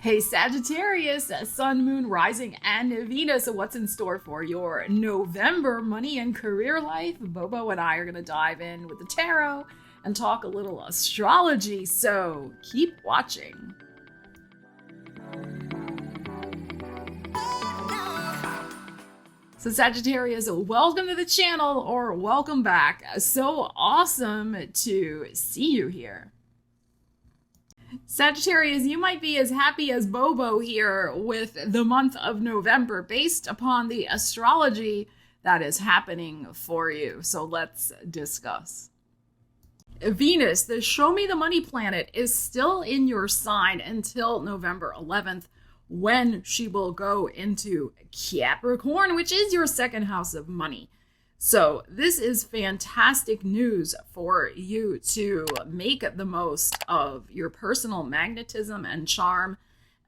Hey Sagittarius, Sun, Moon, Rising, and Venus. So what's in store for your November money and career life? Bobo and I are going to dive in with the tarot and talk a little astrology. So keep watching. So Sagittarius, welcome to the channel or welcome back. So awesome to see you here. Sagittarius, you might be as happy as Bobo here with the month of November based upon the astrology that is happening for you. So let's discuss. Venus, the show me the money planet, is still in your sign until November 11th when she will go into Capricorn, which is your second house of money. So this is fantastic news for you to make the most of your personal magnetism and charm,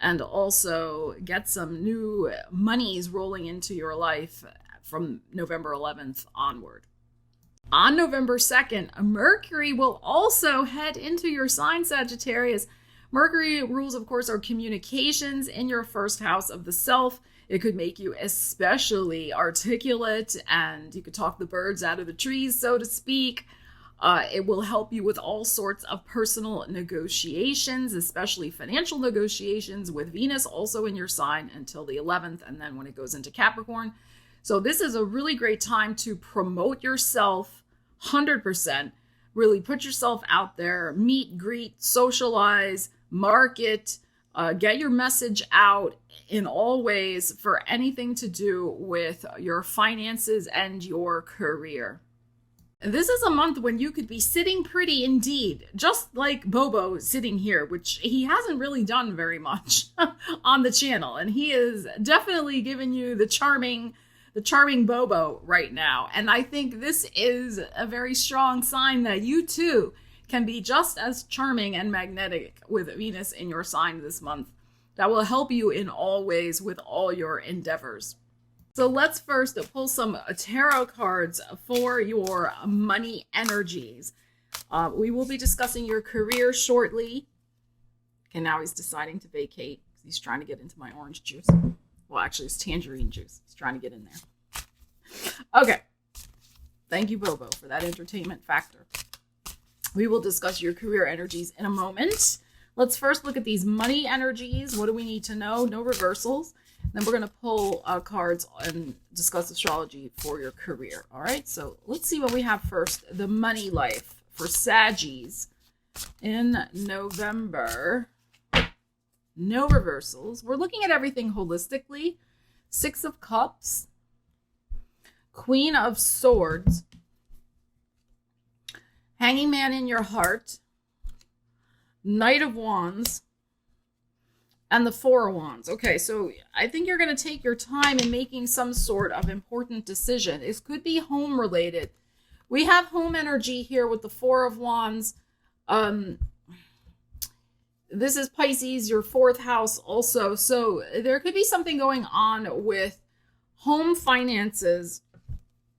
and also get some new monies rolling into your life from November 11th onward. On November 2nd, Mercury will also head into your sign, Sagittarius. Mercury rules, of course, our communications in your first house of the self. It could make you especially articulate, and you could talk the birds out of the trees, so to speak. It will help you with all sorts of personal negotiations, especially financial negotiations, with Venus also in your sign until the 11th, and then when it goes into Capricorn. So this is a really great time to promote yourself 100%. Really put yourself out there, meet, greet, socialize, market, get your message out in all ways for anything to do with your finances and your career. This is a month when you could be sitting pretty indeed, just like Bobo sitting here, which he hasn't really done very much on the channel. And he is definitely giving you the charming Bobo right now. And I think this is a very strong sign that you too can be just as charming and magnetic with Venus in your sign this month. That will help you in all ways with all your endeavors. So let's first pull some tarot cards for your money energies. We will be discussing your career shortly. Okay, now he's deciding to vacate because he's trying to get into my orange juice. Well, actually, it's tangerine juice. He's trying to get in there. Okay. Thank you, Bobo, for that entertainment factor. We will discuss your career energies in a moment. Let's first look at these money energies. What do we need to know? No reversals. Then we're going to pull cards and discuss astrology for your career. All right, so let's see what we have first. The money life for Saggies in November. No reversals. We're looking at everything holistically. 6 of Cups, Queen of Swords, Hanging Man in your heart, Knight of Wands, and the 4 of Wands. Okay, so I think you're going to take your time in making some sort of important decision. It could be home related. We have home energy here with the 4 of Wands. This is Pisces, your 4th house also. So there could be something going on with home finances,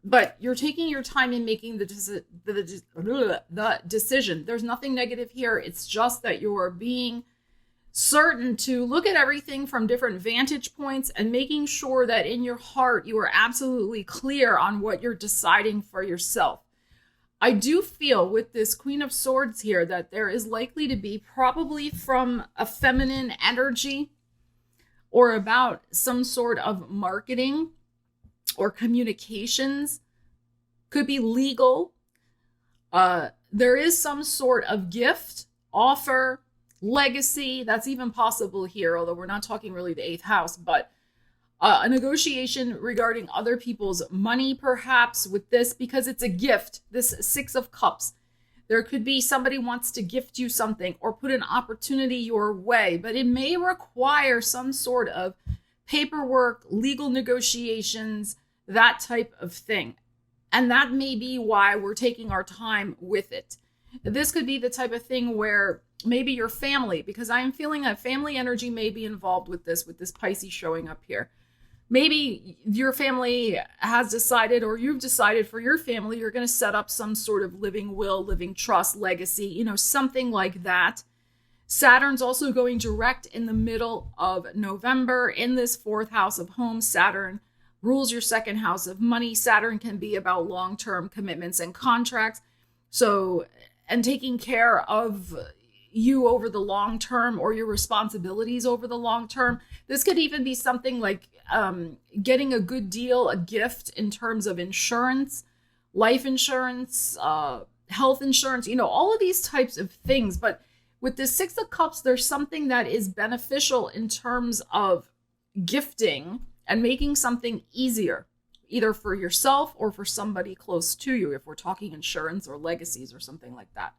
but you're taking your time in making the decision. There's nothing negative here. It's just that you're being certain to look at everything from different vantage points and making sure that in your heart you are absolutely clear on what you're deciding for yourself. I do feel with this Queen of Swords here that there is likely to be, probably from a feminine energy or about some sort of marketing or communications, could be legal. There is some sort of gift, offer, legacy that's even possible here, although we're not talking really the 8th house, but a negotiation regarding other people's money, perhaps, with this, because it's a gift, this 6 of Cups. There could be somebody wants to gift you something or put an opportunity your way, but it may require some sort of paperwork, legal negotiations, that type of thing. And that may be why we're taking our time with it. This could be the type of thing where maybe your family, because I am feeling a family energy may be involved with this Pisces showing up here. Maybe your family has decided, or you've decided for your family, you're going to set up some sort of living will, living trust, legacy, something like that. Saturn's also going direct in the middle of November in this 4th house of home. Saturn rules your 2nd house of money. Saturn can be about long-term commitments and contracts. So, and taking care of you over the long term, or your responsibilities over the long term. This could even be something like getting a good deal, a gift in terms of insurance, life insurance, health insurance, all of these types of things. But with the 6 of Cups, there's something that is beneficial in terms of gifting and making something easier, either for yourself or for somebody close to you, if we're talking insurance or legacies or something like that.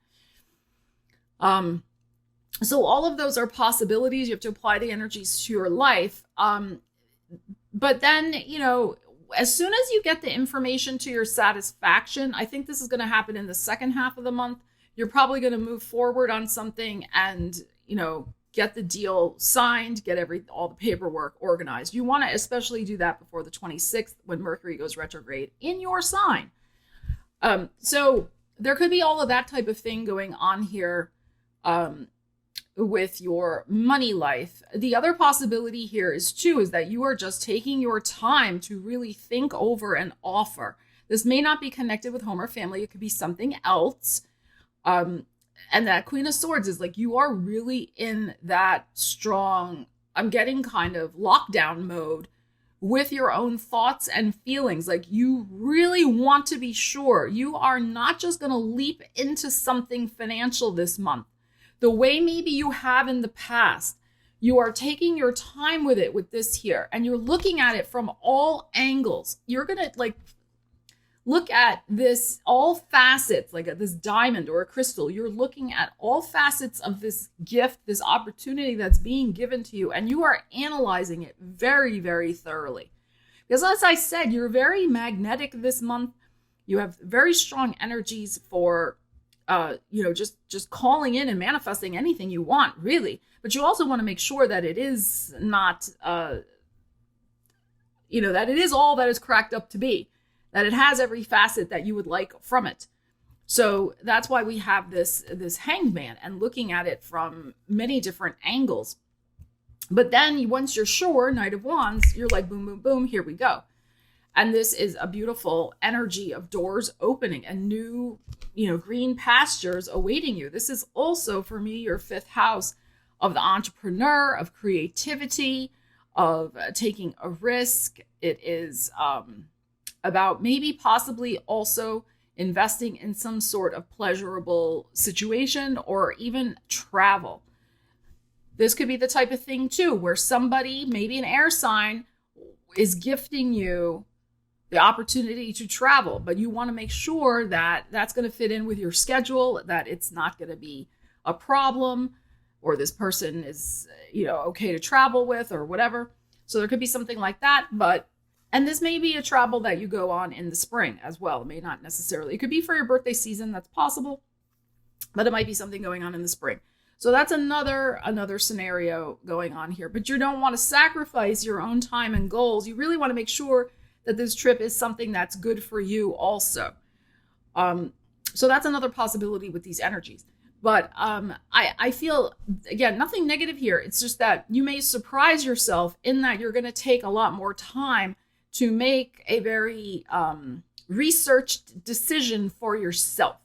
So all of those are possibilities. You have to apply the energies to your life. But then, as soon as you get the information to your satisfaction, I think this is going to happen in the 2nd half of the month. You're probably going to move forward on something and, get the deal signed, get all the paperwork organized. You want to especially do that before the 26th, when Mercury goes retrograde in your sign. So there could be all of that type of thing going on here with your money life. The other possibility here is that you are just taking your time to really think over an offer. This may not be connected with home or family. It could be something else. And that Queen of Swords is like, you are really in that strong, I'm getting kind of lockdown mode with your own thoughts and feelings. Like, you really want to be sure. You are not just going to leap into something financial this month the way maybe you have in the past. You are taking your time with it with this here, and you're looking at it from all angles. You're going to look at this, all facets, like this diamond or a crystal. You're looking at all facets of this gift, this opportunity that's being given to you, and you are analyzing it very, very thoroughly. Because as I said, you're very magnetic this month. You have very strong energies for, just calling in and manifesting anything you want, really. But you also want to make sure that it is not, that it is all that is cracked up to be. That it has every facet that you would like from it. So that's why we have this Hanged Man, and looking at it from many different angles. But then once you're sure, Knight of Wands, you're like, boom, boom, boom, here we go. And this is a beautiful energy of doors opening and new, green pastures awaiting you. This is also, for me, your 5th house of the entrepreneur, of creativity, of taking a risk. It is about maybe possibly also investing in some sort of pleasurable situation, or even travel. This could be the type of thing too, where somebody, maybe an air sign, is gifting you the opportunity to travel, but you want to make sure that that's going to fit in with your schedule, that it's not going to be a problem, or this person is, okay to travel with, or whatever. So there could be something like that, and this may be a travel that you go on in the spring as well. It may not necessarily. It could be for your birthday season. That's possible. But it might be something going on in the spring. So that's another scenario going on here. But you don't want to sacrifice your own time and goals. You really want to make sure that this trip is something that's good for you also. So that's another possibility with these energies. But I feel, again, nothing negative here. It's just that you may surprise yourself in that you're going to take a lot more time to make a very researched decision for yourself.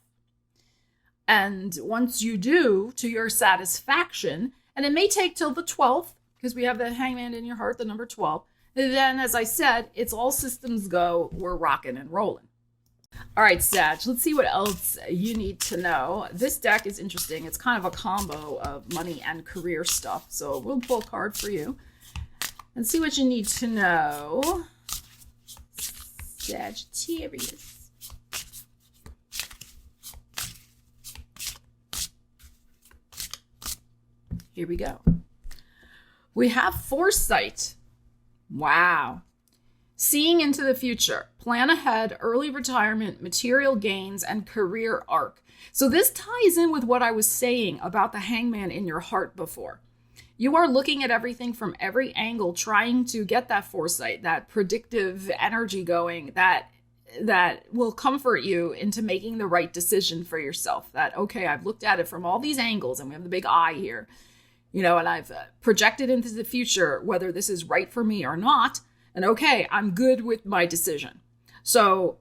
And once you do, to your satisfaction, and it may take till the 12th, because we have the Hangman in your heart, the number 12. And then, as I said, it's all systems go. We're rocking and rolling. All right, Sag, let's see what else you need to know. This deck is interesting. It's kind of a combo of money and career stuff. So we'll pull a card for you and see what you need to know. Sagittarius. Here we go. We have foresight. Wow. Seeing into the future, plan ahead, early retirement, material gains, and career arc. So this ties in with what I was saying about the Hangman in your heart before. You are looking at everything from every angle, trying to get that foresight, that predictive energy going, that that will comfort you into making the right decision for yourself. That, okay, I've looked at it from all these angles, and we have the big eye here, and I've projected into the future whether this is right for me or not. And okay, I'm good with my decision. So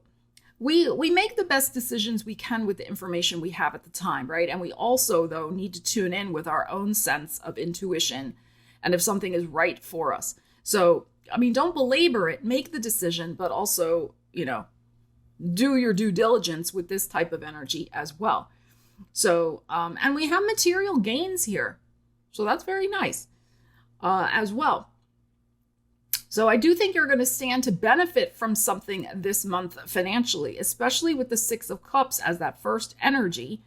we make the best decisions we can with the information we have at the time, right? And we also, though, need to tune in with our own sense of intuition and if something is right for us. So, don't belabor it, make the decision, but also, do your due diligence with this type of energy as well. So, and we have material gains here. So that's very nice as well. So I do think you're going to stand to benefit from something this month financially, especially with the Six of Cups as that first energy.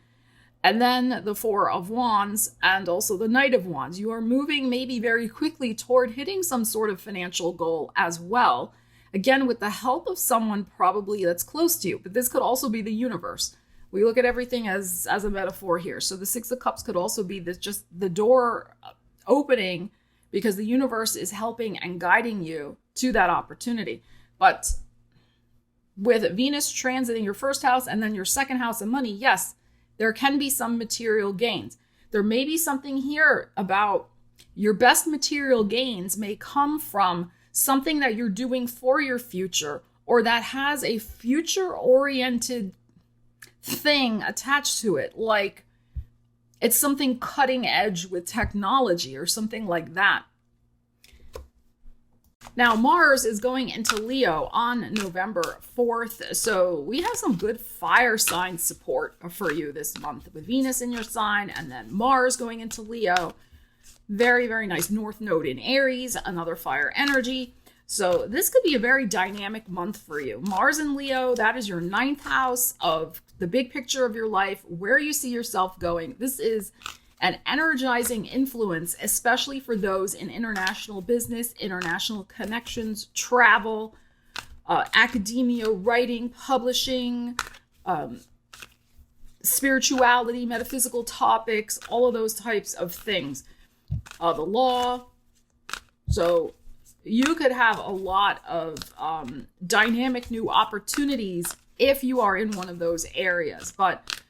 And then the Four of Wands and also the Knight of Wands. You are moving maybe very quickly toward hitting some sort of financial goal as well. Again, with the help of someone probably that's close to you. But this could also be the universe. We look at everything as a metaphor here. So the Six of Cups could also be just the door opening because the universe is helping and guiding you to that opportunity. But with Venus transiting your first house and then your second house of money, yes, there can be some material gains. There may be something here about your best material gains may come from something that you're doing for your future or that has a future-oriented thing attached to it, like it's something cutting edge with technology or something like that. Now, Mars is going into Leo on November 4th. So we have some good fire sign support for you this month with Venus in your sign and then Mars going into Leo. Very, very nice. North Node in Aries, another fire energy. So this could be a very dynamic month for you. Mars in Leo, that is your 9th house of the big picture of your life, where you see yourself going. This is an energizing influence, especially for those in international business, international connections, travel, academia, writing, publishing, spirituality, metaphysical topics, all of those types of things. The law. So you could have a lot of dynamic new opportunities if you are in one of those areas. But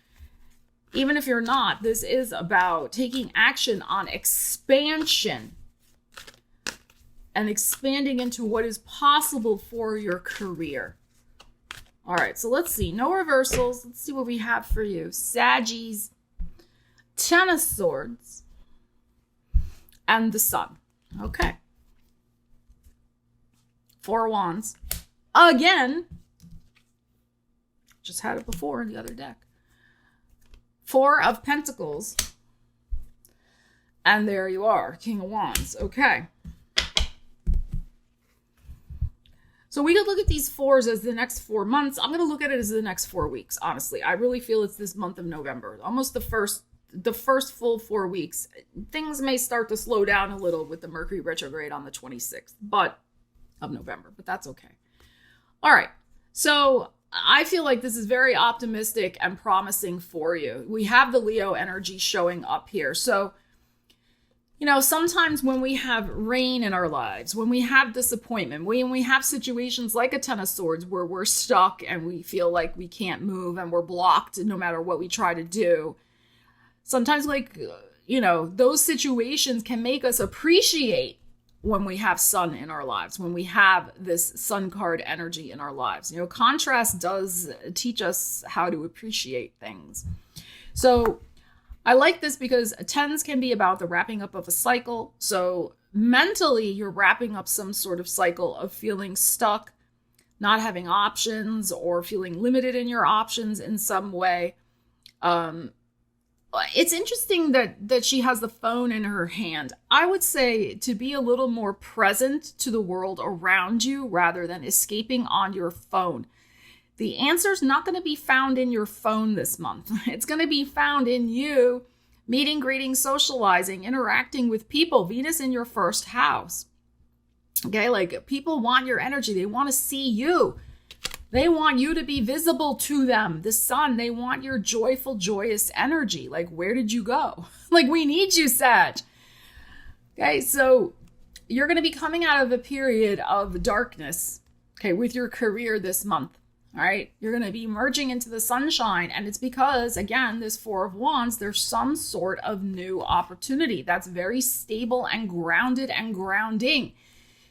even if you're not, this is about taking action on expansion and expanding into what is possible for your career. All right, so let's see. No reversals. Let's see what we have for you. Saggies, Ten of Swords, and the Sun. Okay. Four of Wands. Again. Just had it before in the other deck. Four of Pentacles. And there you are, King of Wands. Okay. So we could look at these fours as the next 4 months. I'm going to look at it as the next 4 weeks, honestly. I really feel it's this month of November. Almost the first full 4 weeks. Things may start to slow down a little with the Mercury retrograde on the 26th of November, but that's okay. All right. So I feel like this is very optimistic and promising for you. We have the Leo energy showing up here. So, sometimes when we have rain in our lives, when we have disappointment, when we have situations like a Ten of Swords where we're stuck and we feel like we can't move and we're blocked no matter what we try to do, sometimes those situations can make us appreciate when we have sun in our lives, when we have this sun card energy in our lives. Contrast does teach us how to appreciate things. So I like this because tens can be about the wrapping up of a cycle. So mentally, you're wrapping up some sort of cycle of feeling stuck, not having options, or feeling limited in your options in some way. It's interesting that she has the phone in her hand. I would say to be a little more present to the world around you rather than escaping on your phone. The answer's not going to be found in your phone this month. It's going to be found in you meeting, greeting, socializing, interacting with people. Venus in your first house. Okay, people want your energy. They want to see you. They want you to be visible to them. The sun, they want your joyful, joyous energy. Where did you go? We need you, Sag. Okay, so you're going to be coming out of a period of darkness, okay, with your career this month. All right, you're going to be merging into the sunshine. And it's because, again, this Four of Wands, there's some sort of new opportunity that's very stable and grounded and grounding.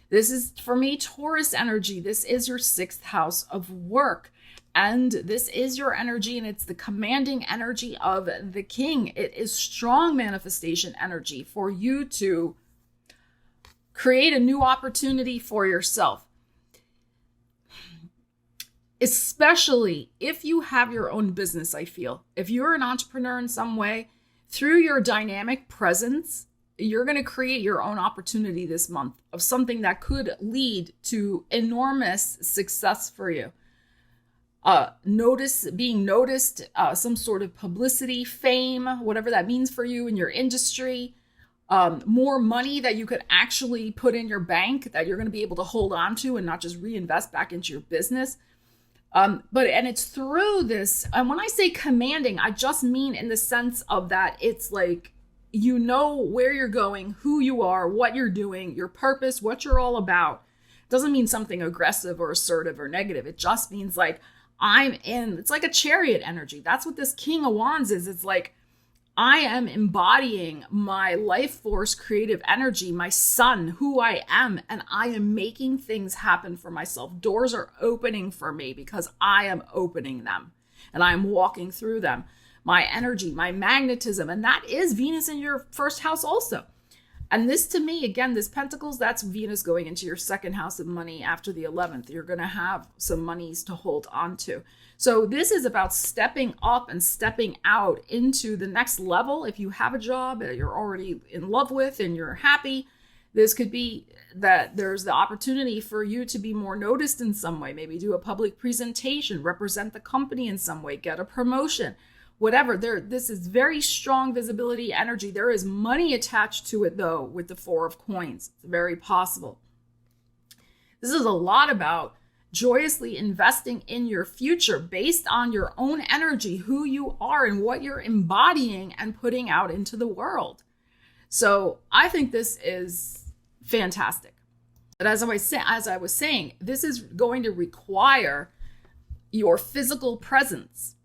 This is, for me, Taurus energy. This is your 6th house of work. And this is your energy, and it's the commanding energy of the king. It is strong manifestation energy for you to create a new opportunity for yourself. Especially if you have your own business, I feel. If you're an entrepreneur in some way, through your dynamic presence, you're going to create your own opportunity this month of something that could lead to enormous success for you. Being noticed, some sort of publicity, fame, whatever that means for you in your industry, more money that you could actually put in your bank that you're going to be able to hold on to and not just reinvest back into your business. And it's through this, and when I say commanding, I just mean in the sense of that it's like, you know where you're going, who you are, what you're doing, your purpose, what you're all about. It doesn't mean something aggressive or assertive or negative. It just means like, it's like a chariot energy. That's what this King of Wands is. It's like, I am embodying my life force, creative energy, my sun, who I am, and I am making things happen for myself. Doors are opening for me because I am opening them and I'm walking through them. My energy, my magnetism, and that is Venus in your 1st house also. And this, to me, again, this Pentacles, that's Venus going into your 2nd house of money after the 11th. You're going to have some monies to hold on to. So this is about stepping up and stepping out into the next level. If you have a job that you're already in love with and you're happy, this could be that there's the opportunity for you to be more noticed in some way. Maybe do a public presentation, represent the company in some way, get a promotion. Whatever, this is very strong visibility energy. There is money attached to it, though, with the 4 of Coins. It's very possible. This is a lot about joyously investing in your future based on your own energy, who you are and what you're embodying and putting out into the world. So I think this is fantastic. But as I was saying, this is going to require your physical presence.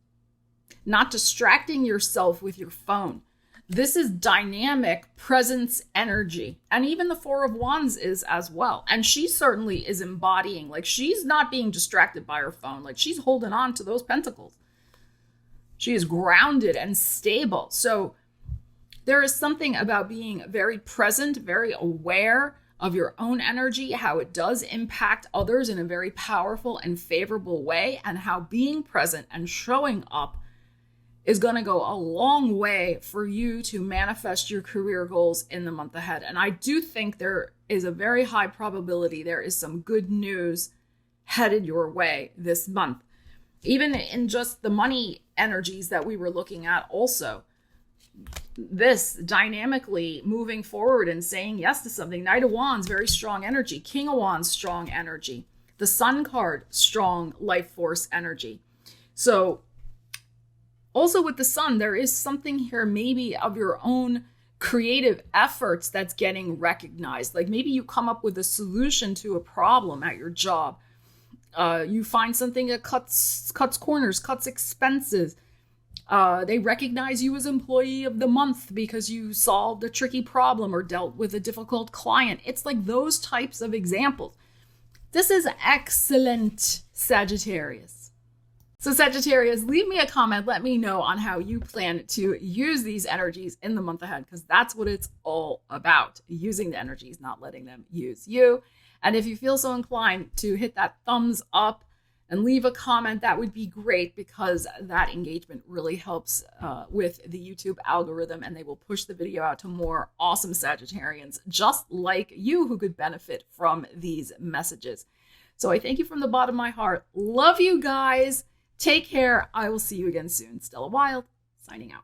Not distracting yourself with your phone. This is dynamic presence energy. And even the 4 of Wands is as well. And she certainly is embodying, like she's not being distracted by her phone. Like she's holding on to those pentacles. She is grounded and stable. So there is something about being very present, very aware of your own energy, how it does impact others in a very powerful and favorable way, and how being present and showing up is going to go a long way for you to manifest your career goals in the month ahead. And I do think there is a very high probability there is some good news headed your way this month. Even in just the money energies that we were looking at also. This dynamically moving forward and saying yes to something. Knight of Wands, very strong energy. King of Wands, strong energy. The Sun card, strong life force energy. So also with the Sun, there is something here maybe of your own creative efforts that's getting recognized. Like maybe you come up with a solution to a problem at your job. You find something that cuts corners, cuts expenses. They recognize you as employee of the month because you solved a tricky problem or dealt with a difficult client. It's like those types of examples. This is excellent, Sagittarius. So Sagittarius, leave me a comment. Let me know on how you plan to use these energies in the month ahead, because that's what it's all about. Using the energies, not letting them use you. And if you feel so inclined to hit that thumbs up and leave a comment, that would be great, because that engagement really helps with the YouTube algorithm, and they will push the video out to more awesome Sagittarians just like you who could benefit from these messages. So I thank you from the bottom of my heart. Love you guys. Take care. I will see you again soon. Stella Wilde, signing out.